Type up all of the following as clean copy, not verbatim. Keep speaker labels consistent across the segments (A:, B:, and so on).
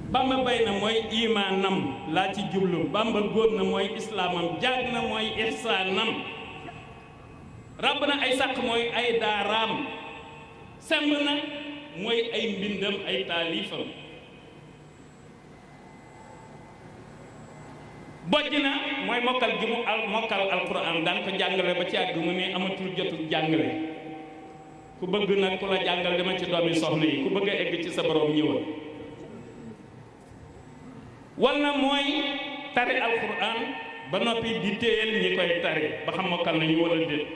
A: Bamba bay na mooy imaanam laa ci jublu. Bamba góob na mooy islaamam. jaag na mooy ihsaanam. ràbb na ay sàq mooy ay daaraam. semb na mooy ay mbindam ay taalifam. bojj na mooy mokkal gi mu mokkal alquran daan ko jàngale ba ci àgg mu ne amatul jotul jàngale. ku bëgg nag ku la jàngal dama ci doomi soxna yi ku bëgg a egg ci sa borom ñëwal. wal na mooy tari alquran ba noppi di téyel ñi koy tari ba xam mokkal nañu wala déet.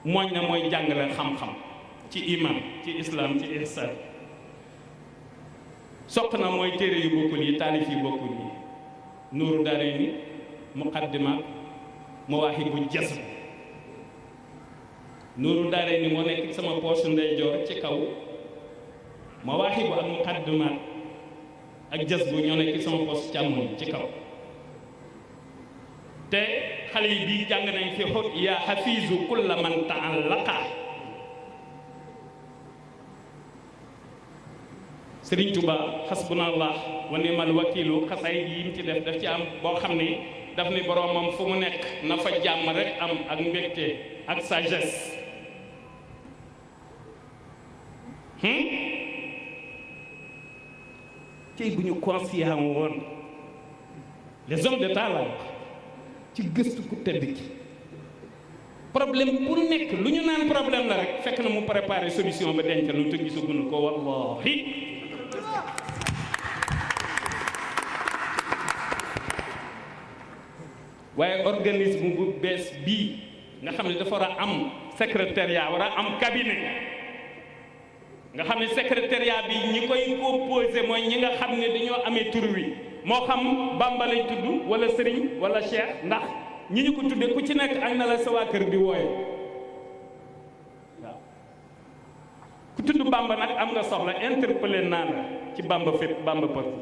A: mooñ na mooy jàngale xam-xam ci iman ci islam ci ihsan. soq na mooy téere yu bokkul yi taalif yi bokkul yi. nuuru daarayni muqaddimaat mawaahibu jazb. nuuru daarayni moo nekk sama poche ndeyjoor ci kaw. mawaahibu ak muqaddimaat ak jazbu ñoo nekk sama poche càmmoñ ci kaw. te xale yi bii jàng nañ fi xut yaa xafiisu kulla man ta'allaqa. Sëriñ Tuba xasbunallah wa ni'mal wakiilu xasaay yi mu ci def ci am boo xam ni daf ni boroomam fu mu nekk na fa jàmm rek am ak mbégte ak sagesse. tey bu ñu conscient woon les hommes d'état la ci gëstu ku tedd ki problème bu nekk lu ñu naan problème la rek fekk na mu préparé solution ba denc lu te gisaguñu ko wallahi. waaye organisme bu bees bii nga xam ne dafa war a am secrétariat war a am cabinet nga xam ne secrétariat bi ñi koy composé mooy ñi nga xam ne dañoo amee tur wi moo xam Bamba lañ tudd wala Sëriñ wala Cheikh ndax ñi ñu ko tuddee ku ci nekk ak na la sa waa kër di wooye waaw ku tudd Bamba nag am nga soxla interpellé naa la ci Bamba fépp Bamba partout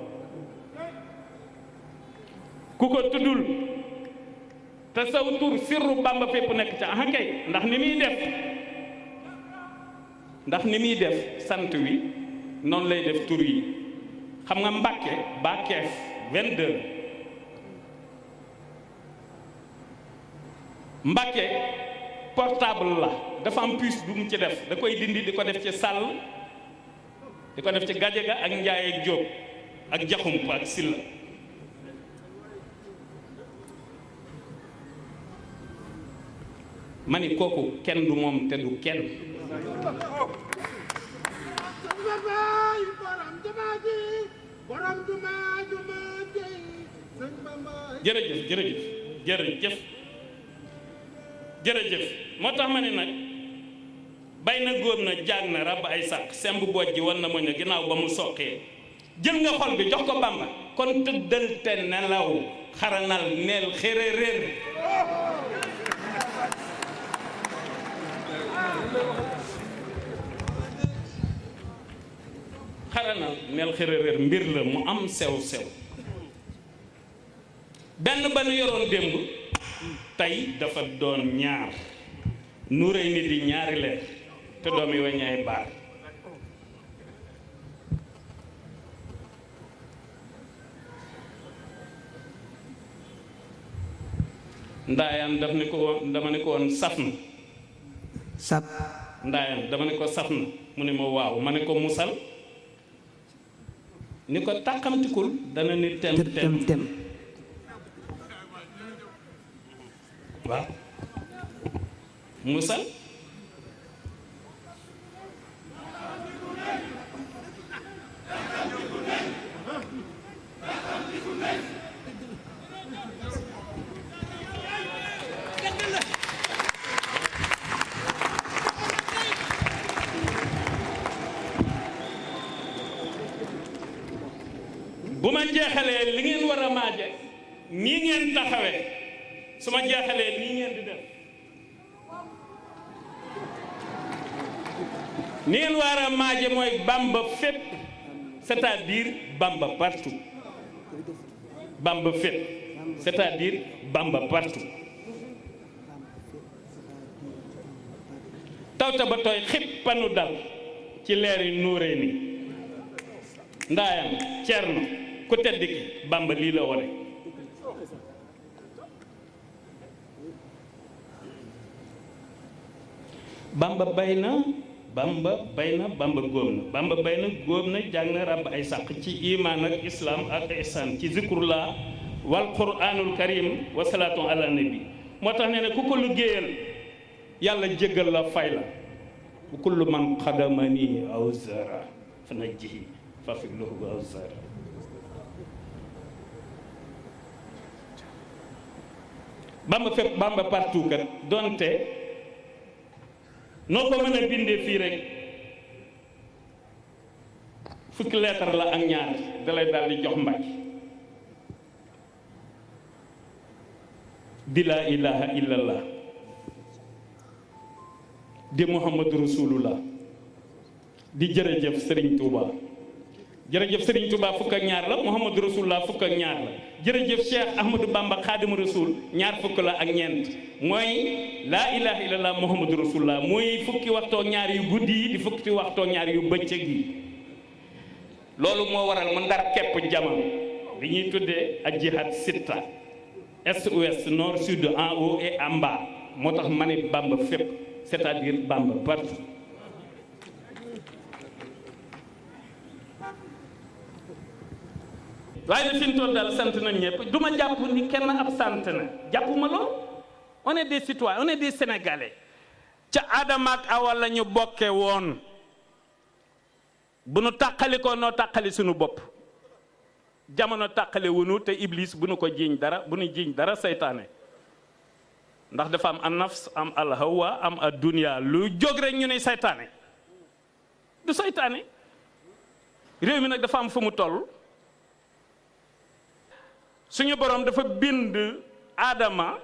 A: ku ko tuddul te saw tur sirru Bamba fépp nekk ca ah kay ndax ni muy def sant wi noonu lay def tur yi xam nga Mbàkke ba keef 22 Mbàkke portable la dafa am puce bu mu ci def da koy dindi di ko def ci Sall di ko def ci Gajaga ak Njaay ak Jóob ak Jaxumpa ak Silla ma ni kooku kenn du moom te du kenn jërëjëf moo tax ma ne nag bay na góor na jaag na rab ay sàq semb booj ji wan na moñ na ginnaaw ba mu soqee jël nga xol bi jox ko Bamba kon tëddal te nelaw xaranal neel xéréréer xaranal neel xéréréer mbir la mu am sew-sew benn ba nu yoroon démb tey dafa doon ñaar nuuray nit di ñaari leer te doom yi waññaay baar ndaayaan daf ni ko woon dama ni ko woon saf na
B: sap
A: ndaayaan dama ni ko saf na mu ne ma waaw ma ne ko musal ni ko tàqamtikul dana ni tem tem waaw musal bu ma jeexalee li ngeen war a maaje nii ngeen taxawee su ma jeexalee nii ngeen di def ni ngeen war a maaje mooy Bamba fépp c'est-à-dire Bamba partout Bamba fépp c'est-à-dire Bamba partout tawta ba tooy xippanu dal ci leeri nuuree ni ndaayam Ceerno ku tedd ki Bamba lii la wone Bamba bay na Bamba bay na góob na jàng na ràbb ay sàq ci iman ak islam ak ihsan ci zikrullah wal qur'anul karim wa salaatu ala nabi moo tax nee na ku ko liggéeyal yàlla jéggal la fay la bu kullu man xadamani aw zara fa najjihi fa fi lahu aw zara Bamba fépp Bamba partout kat donte noo ko mën a bindee fii rek fukki leetar la ak ñaar dalay daal di jox mbaj di laa ilaha illallah di muhammadu rasulullah di jërëjëf Serigne Touba jërëjëf Serigne Touba fukk ak ñaar la muhammadu rasulullah fukk ak ñaar la jërëjëf Cheikh Ahmadou Bamba Xaadimu Rasul ñaar fukk la ak ñeent mooy laa ilaha illallah muhammadu rasulullah mooy fukki waxtoo ñaar yu guddi yi di fukki waxtoo ñaar yu bëccëg yi loolu moo waral mu ndar kepp jamono li ñuy tuddee ak jihad sitta est ouest nord sud en haut et en bas moo tax ma ne Bamba fépp c'est-à-dire Bamba partout waaye de fi mu toll daal sant nañ ñëpp du ma jàpp ni kenn ab sant na jàppuma lool on est des citoyens on est des sénégalais ca Adama ak Awa la ñu bokke woon bu nu tàqali ko noo tàqali suñu bopp jamono tàqale wunu te iblis bu nu ko jiiñ dara bu nu jiiñ dara seytaane ndax dafa am an nafs am al hawa am ad dunya lu jóg rek ñu ne seytaane du seytaane réew mi nag dafa am fu mu toll suñu borom dafa bind Adama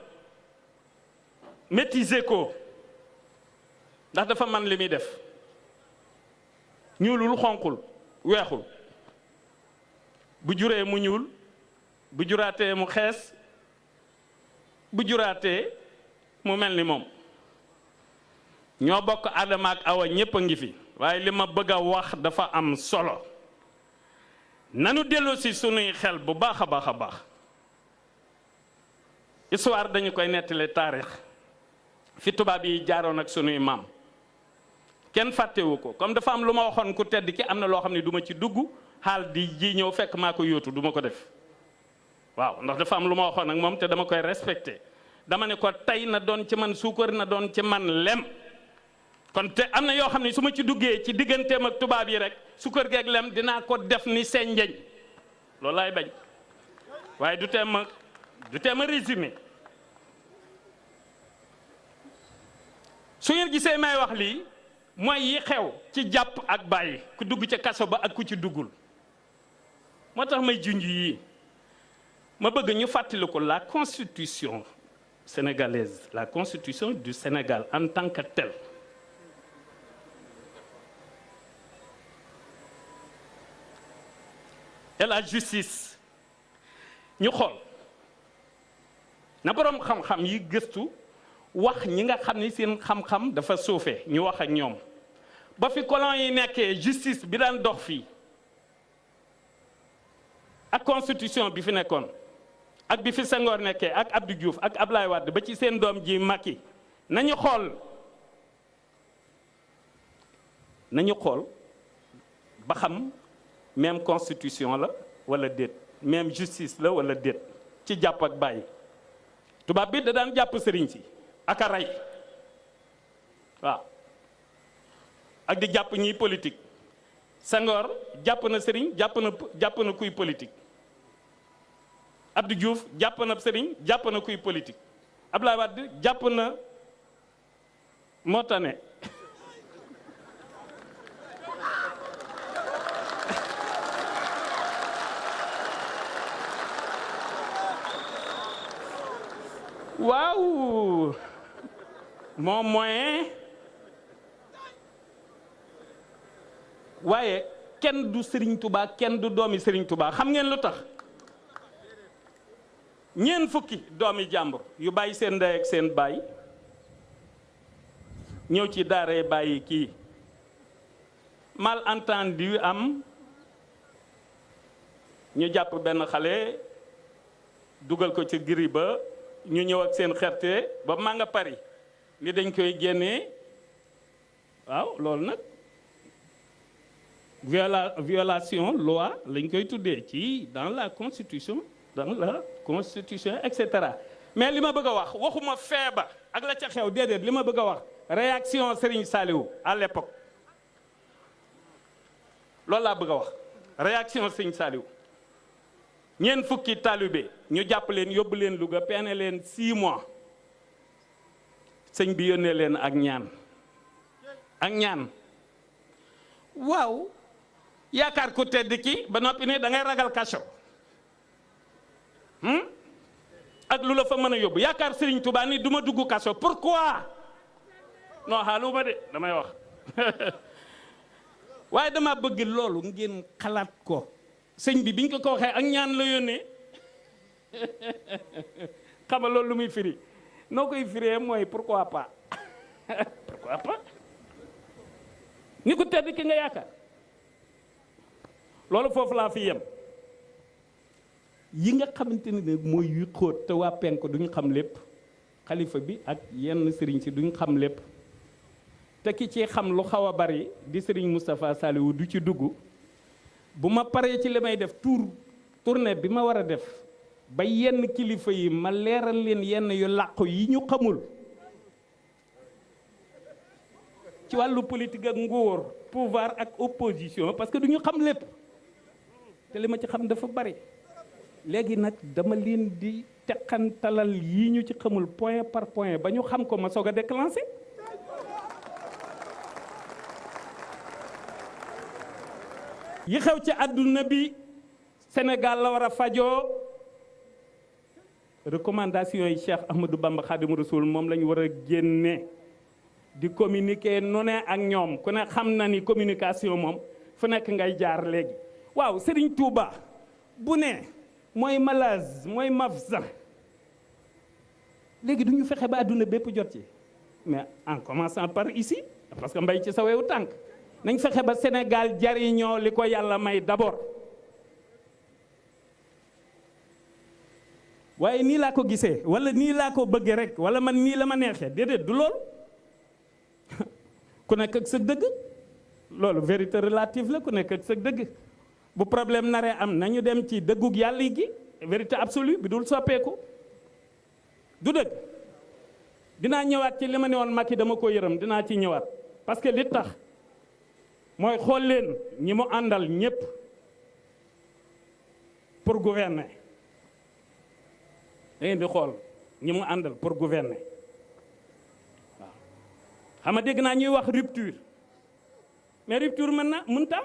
A: maîtriser ko ndax dafa man li muy def ñuulul xonqul weexul bu juree mu ñuul bu juraatee mu xees bu juraatee mu mel ni moom ñoo bokk Adama ak Awa ñépp a ngi fi waaye li ma bëgg a wax dafa am solo nanu dellu si sunuy xel bu baax a baax a baax histoire dañu koy nettali taarix fi tubaab yi jaaroon ak sunuy maam kenn fàttewu ko comme dafa am lu ma waxoon ku tedd ki am na loo xam ne du ma ci dugg xaal di ji ñëw fekk maa ko yóotu du ma ko def waaw ndax dafa am lu ma waxoon ak moom te dama koy respecté dama ne ko tey na doon ci man suukar na doon ci man lem kon te am na yoo xam ne su ma ci duggee ci digganteem ak tubaab yi rek suukar geeg lem dinaa ko def ni seen njeñ loolu laay bañ waaye du teem a résumé su ngeen gisee may wax lii mooy yi xew ci jàpp ak bàyyi ku dugg ca kaso ba ak ku ci duggul moo tax may junj yii ma bëgg ñu fàttali ko la constitution sénégalaise la constitution du Sénégal en tant que telle et la justice ñu xool na boroom xam-xam yi gëstu wax ñi nga xam ni seen xam-xam dafa suufee ñu wax ak ñoom ba fi colon yi nekkee justice bi daan dox fii ak constitution bi fi nekkoon ak bi fi Senghor nekkee ak Abdou Diouf ak Ablaye Wade ba ci seen doom ji Macky nañu xool ba xam même constitution la wala déet même justice la wala déet ci jàpp ak bàyyi tubaab bi da daan jàpp sëriñ si ak a rey waaw ak di jàpp ñiy politique Senghor jàpp na sëriñ jàpp na kuy politique Abdou Diouf jàpp na sëriñ jàpp na kuy politique Abdoulaye Wade jàpp na moo tane waaw moom moyen waaye kenn du Serigne Touba kenn du doomi Serigne Touba xam ngeen lu tax ñeen fukki doomi jàmbur yu bàyyi seen ndey ak seen baay ñëw ci daaree bàyyi kii malentendu am ñu jàpp benn xale dugal ko ci giri ba ñu ñëw ak seen xerte ba maa nga Paris ni dañ koy génnee waaw loolu nag violation loi lañ koy tuddee ci dans la constitution et cetera. mais li ma bëgg a wax waxuma feeba ak la ca xew déedéet li ma bëgg a wax réaction Serigne Saliou à l'époque loolu laa bëgg a wax réaction Serigne Saliou ñeent fukki talibé ñu jàpp leen yóbbu leen Louga peine leen 6 mois sëñ bi yónnee leen ak ñaan waaw yaakaar ku tedd ki ba noppi ne da ngay ragal kaso ak lu la fa mën a yóbbu yaakaar Serigne Touba ni du ma dugg kaso pourquoi non xaaluma de damay wax waaye dama bëgg loolu ngeen xalaat ko sëñ bi biñ ko waxee ak ñaan la yónnee xam nga loolu lu muy firi noo koy firee mooy pourquoi pas pourquoi pas ni ko tedd ki nga yaakaar loolu foofu laa fi yem yi nga xamante ne mooy yu xóot te waa penk duñ xam lépp xalifa bi ak yenn sëriñ si duñ xam lépp te ki ci xam lu xaw a bari di sëriñ Moustapha Saliou du ci dugg bu ma paree ci li may def tournée bi ma war a def ba yenn kilifa yi ma leeral leen yenn yu làqu yi ñu xamul ci wàllu politique ak nguur pouvoir ak opposition parce que du ñu xam lépp te li ma ci xam dafa bari léegi nag dama leen di teqantalal yi ñu ci xamul point par point ba ñu xam ko ma soog a déclenché yi xew ci àdduna bi Sénégal la war a fajoo recommandation yi Cheikh Ahmadou Bamba Khadimu Rasoul moom la ñu war a génne di communiquer nu ne ak ñoom ku ne xam na ni communication moom fu nekk ngay jaar léegi waaw Serigne Touba bu ne mooy malaz mooy mafza léegi du ñu fexe ba àdduna bépp jot ci mais en commençant par ici parce que mbay ci sa wewu tànk nañ fexe ba Sénégal jariñoo li ko yàlla may d'abord waaye nii laa ko gisee wala nii laa ko bëggee rek wala man nii la ma neexee déedéet du loolu ku nekk ak sa dëgg loolu vérité relative la ku nekk ak sa dëgg bu problème naree am nañu dem ci dëggug yàlla gi vérité absolue bi dul soppeeku du dëgg dinaa ñëwaat ci li ma ne woon Macky dama ko yërëm dinaa ci ñëwaat parce que li tax mooy xool leen ñi mu àndal ñépp pour gouverner da ngeen di xool ñi mu àndal pour gouverner waaw xam nga dégg naa ñuy wax rupture mais rupture mën tam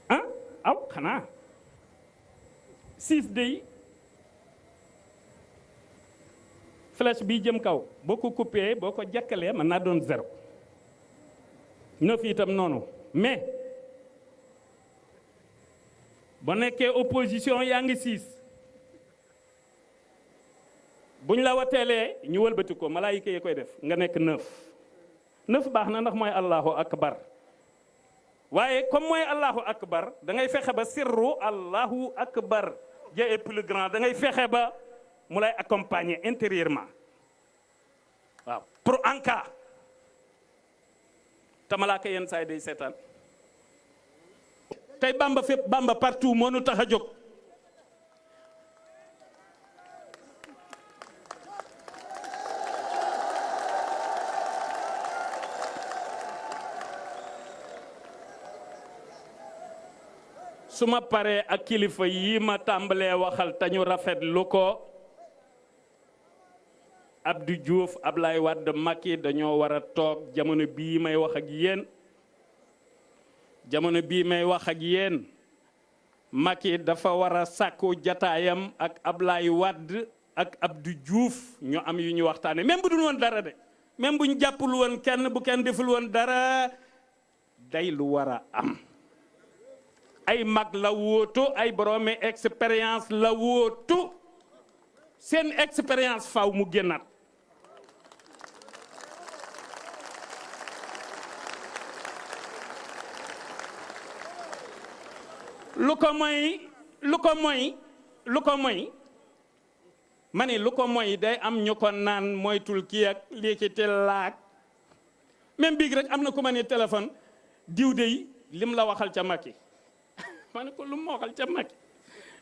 A: ah aw xanaa 6 day flèche bi jëm kaw boo ko coupé boo ko jàkkalee mën naa doon 0 9 itam noonu mais ba nekkee opposition yaa ngi 6 buñ la wateelee ñu wëlbati ko malaayika yi koy def nga nekk 9 baax na ndax mooy allahu akbar waaye comme mooy allahu akbar da ngay fexe ba sirru allahu akbar Dieu est plus grand da ngay fexe ba mu lay accompagner intérieurement waaw pour en cas te malaaka yenn saa yi day seetaan tey bamba fépp bamba partout moo nu tax a jóg su ma paree ak kilifa yi ma tàmbalee waxal te ñu rafetlu ko Abdou Diouf Ablaye Wade Macky dañoo war a toog jamono bii may wax ak yéen jamono bii may wax ak yéen Macky dafa war a sàkku jataayam ak Ablaye Wade ak Abdou Diouf ñu am yu ñu waxtaane même bu dul woon dara de même bu ñu jàppul woon kenn bu kenn deful woon dara day lu war a am ay mag la wóotu ay boroomi expérience la wóotu seen expérience faw mu génnaat lu ko mooy day am ñu ko naan moytul kii ak léegi laak même biig rek am na ku ma ne téléphone diw dey lim la waxal ca Macky ma ne ko lu ma waxal ca Macky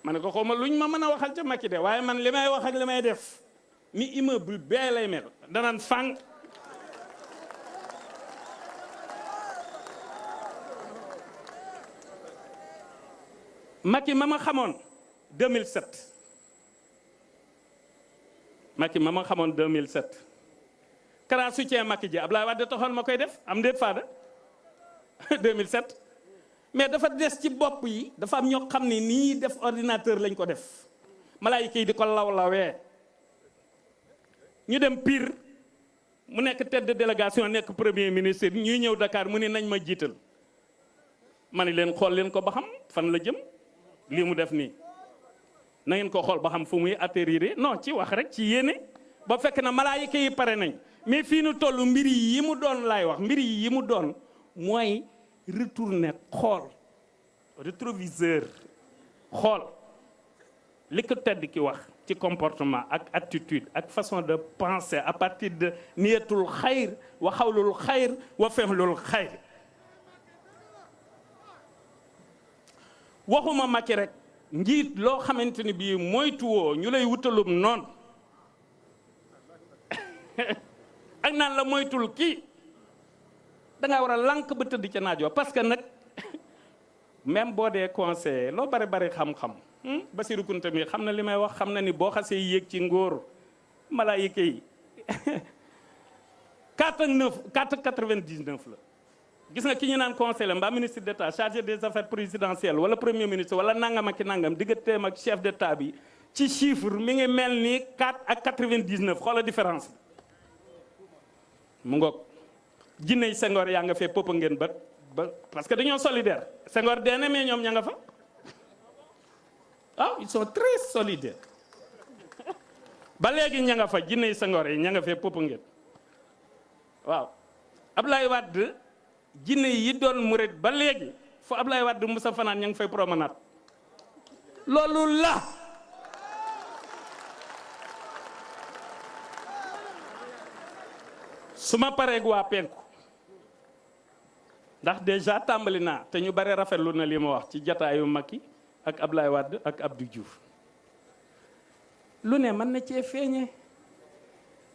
A: ma ne ko xaw ma luñ ma mën a waxal ca Macky de waaye man li may wax ak li may def ni immeuble bee lay mel danaan fang. Macky ma ma xamoon 2007 Macky ma ma xamoon 2007 kara soutien Macky ji Abdoulaye Wade taxoon ma koy def am ndéet faada 2007 mais dafa des ci bopp yi dafa am ñoo xam ne nii def ordinateur lañ ko def malaayika yi di ko lawlawee ñu dem Pire mu nekk tête de délégation nekk premier ministre ñuy ñëw Dakar mu ne nañ ma jiital ma ne leen xool leen ko ba xam fan la jëm lii mu def nii na ngeen ko xool ba xam fu muy atterrir non ci wax rek ci yéene ba fekk na malaayika yi pare nañ mais fii nu toll mbir yi mu doon laay wax mbir yi mu doon mooy retourner xool rétroviseur xool li ko tedd ki wax ci comportement ak attitude ak façon de penser à partir de niyatul xayr wa xawlul xayr wa fexlul xayr. waxuma Macky rek njiit loo xamante ni bii moytuwoo ñu lay wutalum noonu ak naan la moytul kii da ngaa war a lànk ba tëdd ca naaj wa parce que nag même boo dee conseiller loo bari xam-xam Bassirou Kounta mi xam na li may wax xam na ni boo xasee yéeg ci ngóor malaayika yi 4,99 la. gis nga ki ñu naan conseiller mbaa ministre d'État chargé des affaires présidentielles wala premier ministre wala nangam ak nangam digganteem ak chef d'État bi ci chiffre mi ngi mel ni 4 ak 99 xoola différence bi. mu ngoog jinney Senghor yaa nga fee popp ngeen ba parce que dañoo solidaire Senghor dee na mais ñoom ña nga fa ah ils sont très solidaires ba léegi ña nga fa jinney Senghor yi ña nga fee popp ngeen waaw Abdoulaye Wade jinne yi doon murit ba léegi fu Abdoulaye Wade musa fanaan ña ngi fay promenade loolu la su ma pareeg waa penku ndax déjà tàmbali naa te ñu bare rafetlu na li ma wax ci jataayu Macky ak Abdoulaye Wade ak Abdou Diouf lu ne mën na cee feeñe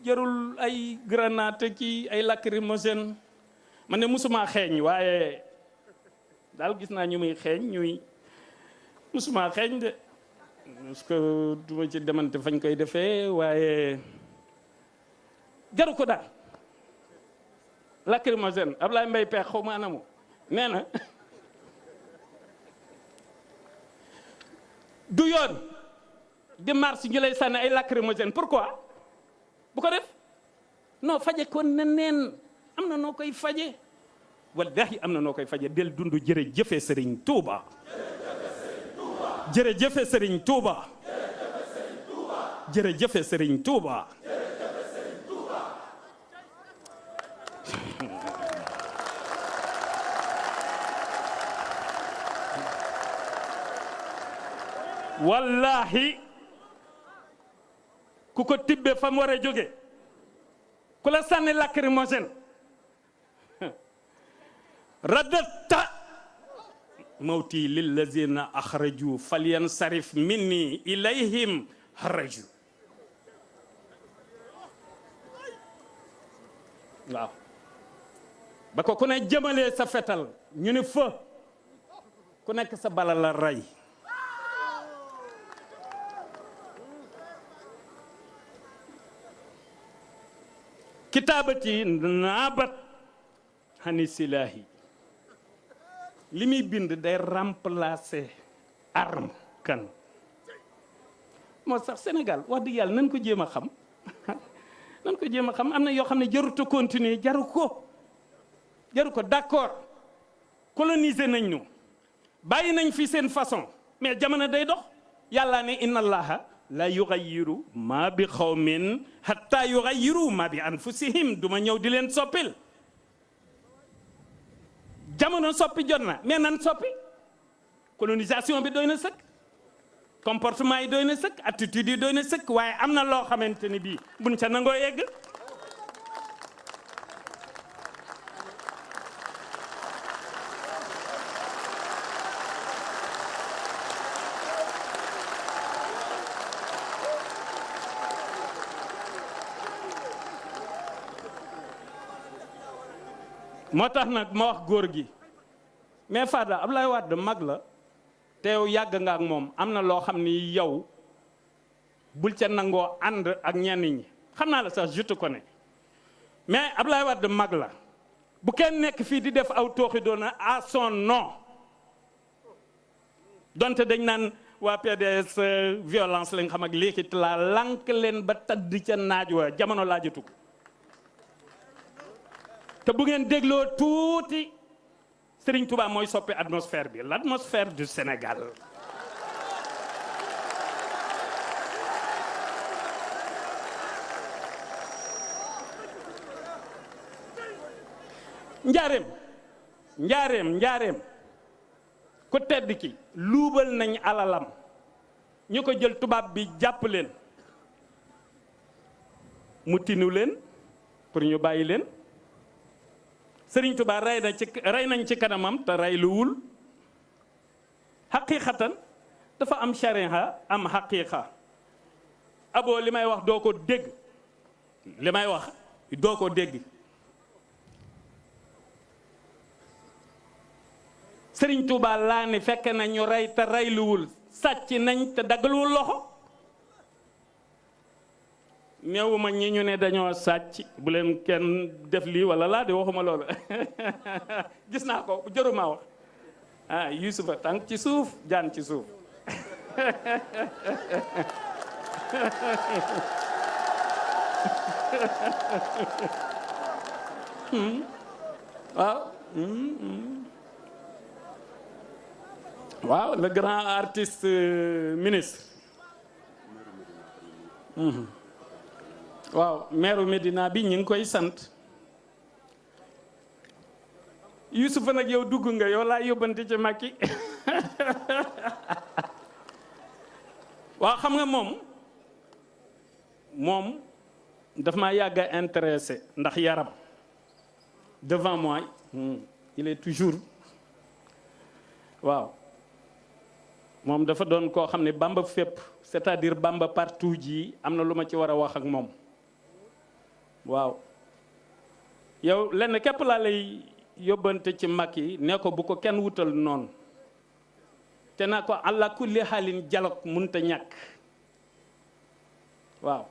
A: jarul ay grenade ci ay lacrymogène man ne musuma xeeñ waaye daal gis naa ñu muy xeeñ ñuy musuma xeeñ de parce que duma ci demante fañ koy defee waaye jaru ko daal lacrymogène Ablaye Mbaye Peex xaw ma anamu nee na du yoon di mars ñu lay sànni ay lacrymogène pourquoi bu ko def non faje ko na neen am na noo koy faje wallahi am na noo koy faje del dund jërëjëfe Serigne Touba jërëjëfe Serigne Touba jërëjëfe Serigne Touba wallahi ku ko tibbe fa mu war a jóge ku la sànni lacrymogène radatta mawti lillazina akhraju falyansarif minni ilayhim haraju waaw ba ko ku ne jëmalee sa fetal ñu ne fa ku nekk sa bala la rey kitaabati naabat hani silaahi li muy bind day remplacer arme kan moo sax Sénégal wax dëgg yàlla nañ ko jéem a xam nañ ko jéem a xam am na yoo xam ne jarut a continuer jaru ko d'accord coloniser nañ ñu bàyyi nañ fi seen façon mais jamono day dox yàlla ne inna allaha la yughayyiru ma bi xawmin hatta yughayyiru ma bi anfusihim duma ñëw di leen soppil jamono soppi jot na mais nan soppi colonisation bi doy na sëkk comportement yi doy na sëkk attitude yi doy na sëkk waaye am na loo xamante ni bii buñ ca nangoo yegg moo tax nag ma wax góor gi mais Fada Abdoulaye Wade mag la te yow yàgg nga ak moom am na loo xam ni yow bul ca nangoo ànd ak ñenn ñi xam naa la sax je te connais mais Abdoulaye Wade mag la bu kenn nekk fii di def aw tooxi doona à son nom donte dañ naan waa PDS violence lañ xam ak léegi la lank leen ba tadd ca naaj wa jamono laajatu ko te bu ngeen dégloo tuuti Serigne Touba mooy soppi atmosphère bi l'atmosphère du Sénégal njaareem ku tedd ki luubal nañ alalam ñu ko jël tubaab bi jàpp leen mu tinu leen pour ñu bàyyi leen Sëriñ Tuubaa rey nañ ci kanamam te rey luwul xaqiiqatan dafa am sharia am xaqiiqa aboo li may wax doo ko dégg li may wax doo ko dégg Sëriñ Tuubaa laa ni fekk na ñu rey te rey luwul sàcc nañ te daggaluwul loxo néewuma ñi ñu ne dañoo sàcc bu leen kenn def lii wala laa de waxuma loolu gis naa ko jëruma wax ah Yusufa tànk ci suuf jaan ci suuf waaw waaw le grand artiste ministre waaw maire Médina bi ñu ngi koy sant Youssoufa nag yow dugg nga yow laa yóbbante ci Macky waaw xam nga moom daf maa yàgg a intéressé ndax yaram devant moi il est toujours waaw moom dafa doon koo xam ne Bamba fépp c'est-à-dire Bamba partout ji am na lu ma ci war a wax ak moom waaw yow lenn képp laa lay yóbbante ci mag yi ne ko bu ko kenn wutal noonu te naa ko àlla kulli xaalin dialogue munta ñàkk waaw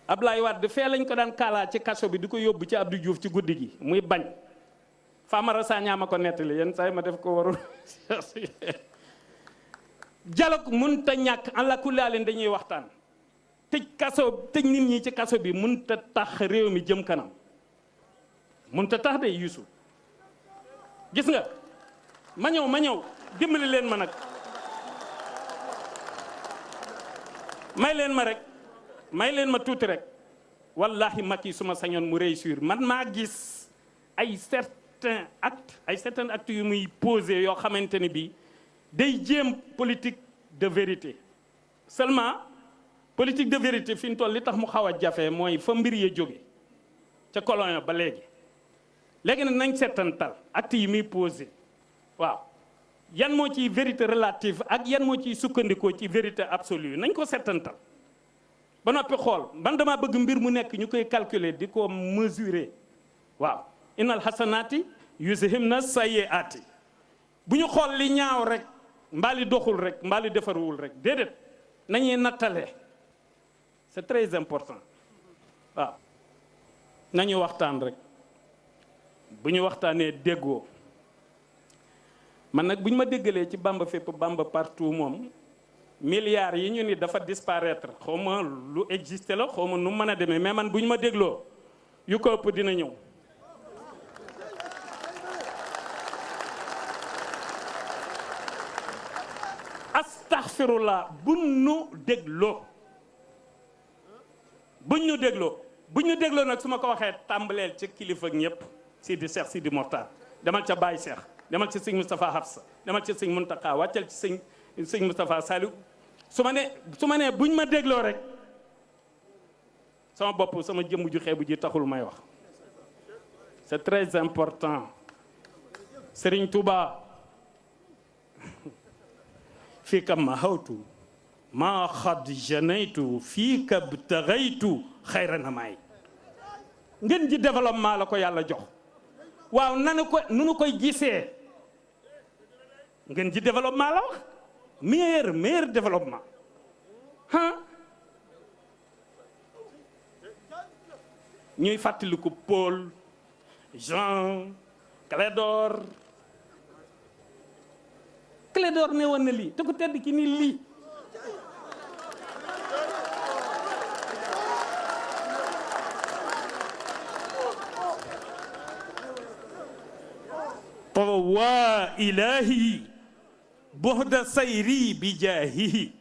A: Ablaye Wade fee lañ ko daan kaalaa ci kaso bi di ko yóbbu ci Abdou Diouf ci guddi gi muy bañ Famara Sagna ma ko nettali yenn saa yi ma def ko warul dialogue munta ñàkk àlla kulli xaalin dañuy waxtaan tëj nit ñi ci kaso bi mënut a tax réew mi jëm kanam mënut a tax de Youssou gis nga ma ñëw dimbali leen ma nag may leen ma tuuti rek wallahi Macky suma sañoon mu réussir man maa gis ay certains actes yu muy posé yoo xamante ni bi day jéem politique de vérité seulement politique de vérité fi ñu toll li tax mu xaw a jafe mooy fa mbir ya jóge ca colon ba léegi nag nañ seetantal acte yi muy posé waaw yan moo ciy vérité relative ak yan moo ciy sukkandikoo ci vérité absolue nañ ko seetantal ba noppi xool man dama bëgg mbir mu nekk ñu koy calculer di ko mesurer waaw innal hasanati yuzhibna sayyiati bu ñu xool li ñaaw rek mbaali doxul rek mbaali defaruwul rek déedéet nañuy nattale c'est très important waaw nañu waxtaan rek bu ñu waxtaanee déggoo man nag bu ñu ma déggalee ci Bamba fépp Bamba partout moom milliards yi ñu ni dafa disparaître xaw ma lu existé la xaw ma nu mën a demee mais man bu ñu ma dégloo yu ko ëpp dina ñëw astaghfirullah buñ ñu dégloo buñ ñu dégloo nag su ma ko waxee tàmbaleel ca kilifa ak ñëpp Sidi Cheikh Sidi Mokhtar demal ca Baye Cheikh demal ci sëñ Moustapha Hafsa demal ci sëñ Muntaka wàccal ci sëñ Moustapha Saliou su ma nee buñ ma dégloo rek sama bopp sama jëmm ju xeebu ji taxul may wax. C'est très important. Serigne Touba fika mahawtu ma xad janaytu fika btaghaytu xayra namay ngeen ji développement la ko yàlla jox waaw nunu koy gisee ngeen ji développement la wax meilleur développement ñuy fàttaliku Paul Jean Clédor ne woon na lii te ku tedd ki ni lii wa ilahi buhda sayri bi jaahihi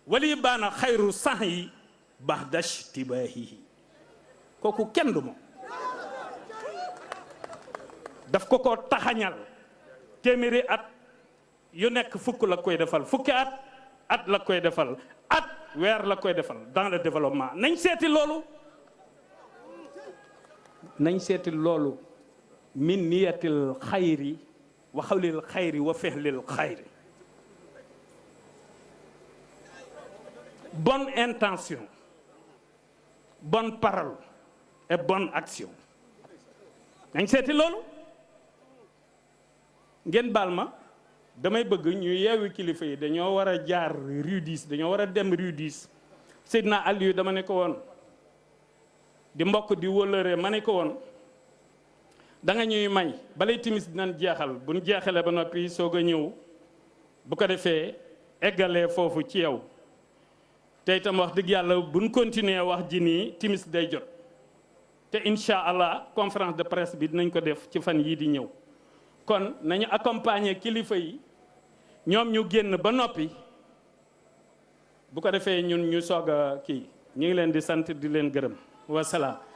A: wali baana xayru sahyi bahda ishtibaahihi kooku kenn du moom daf ko taxañal téeméeri at yu nekk fukk la koy defal fukki at la koy defal weer la koy defal dans le développement nañ seeti loolu min niyatil xayri wa xawlil xayri wa fi'lil xayri bonne intention bonne parole et bonne action nañ seeti loolu ngeen baal ma damay bëgg ñu yeewi kilifa yi dañoo war a jaar rue 10 dañoo war a dem rue 10 Seydina Aliou dama ne ko woon di mbokk di wëllëree ma ne ko woon da nga ñuy may balay timis dinañ jeexal bu ñu jeexalee ba noppi soog a ñëw bu ko defee eggalee foofu ci yow te itam wax dëgg yàlla bu ñu continuer wax ji nii timis day jot te incha allah conférence de presse bi dinañ ko def ci fan yii di ñëw kon nañu accompagner kilifa yi ñoom ñu génn ba noppi bu ko defee ñun ñu soog a kii ñu ngi leen di sant di leen gërëm wasalaam.